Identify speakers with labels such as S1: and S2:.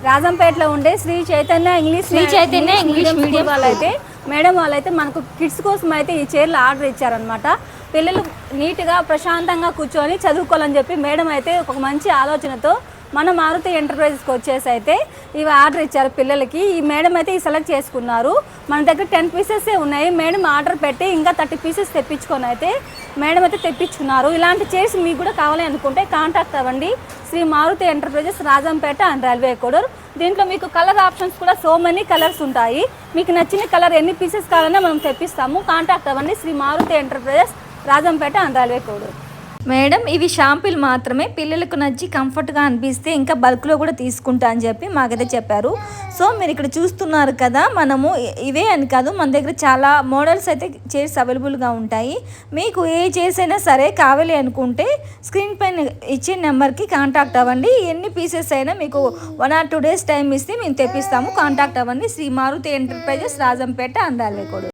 S1: రాజంపేటలో ఉండే Shri Chaitanya English medium వాళ్ళైతే madam వాళ్ళైతే మనకు కిడ్స్ కోసం అయితే ఈ చైర్లు ఆర్డర్ ఇచ్చారనమాట. పిల్లలు నీట్గా ప్రశాంతంగా కూర్చొని చదువుకోవాలని చెప్పి మేడం అయితే ఒక మంచి ఆలోచనతో మన మారుతి ఎంటర్ప్రైజెస్కి వచ్చేసి అయితే ఇవి ఆర్డర్ ఇచ్చారు పిల్లలకి. ఈ మేడం అయితే ఈ సెలెక్ట్ చేసుకున్నారు. మన దగ్గర 10 పీసెస్ ఉన్నాయి. మేడం ఆర్డర్ పెట్టి ఇంకా 30 పీసెస్ తెప్పించుకొని అయితే మేడం అయితే తెప్పించుకున్నారు. ఇలాంటి చైర్స్ మీకు కూడా కావాలి అనుకుంటే కాంటాక్ట్ అవ్వండి. Shri Maruti enterprises, Rajampet and railway Koduru. దీంట్లో మీకు కలర్ ఆప్షన్స్ కూడా సో మెనీ కలర్స్ ఉంటాయి. మీకు నచ్చిన కలర్ ఎన్ని పీసెస్ కావాలన్నా మనం తెప్పిస్తాము. కాంటాక్ట్ అవ్వండి. Shri Maruti enterprises, Rajampet and railway Koduru.
S2: Madam ఇవి షాంపూలు మాత్రమే, పిల్లలకు నచ్చి కంఫర్ట్గా అనిపిస్తే ఇంకా బల్క్లో కూడా తీసుకుంటా అని చెప్పి మాకైతే చెప్పారు. సో మీరు ఇక్కడ చూస్తున్నారు కదా, మనము ఇవే అని కాదు, మన దగ్గర చాలా మోడల్స్ అయితే చైర్స్ అవైలబుల్గా ఉంటాయి. మీకు ఏ చైర్స్ అయినా సరే కావాలి అనుకుంటే స్క్రీన్ పైన ఇచ్చే నెంబర్కి కాంటాక్ట్ అవ్వండి. ఎన్ని పీసెస్ అయినా మీకు 1 or 2 days టైం ఇస్తే మేము తెప్పిస్తాము. కాంటాక్ట్ అవ్వండి. Shri Maruti enterprises, Rajampet and railway Koduru.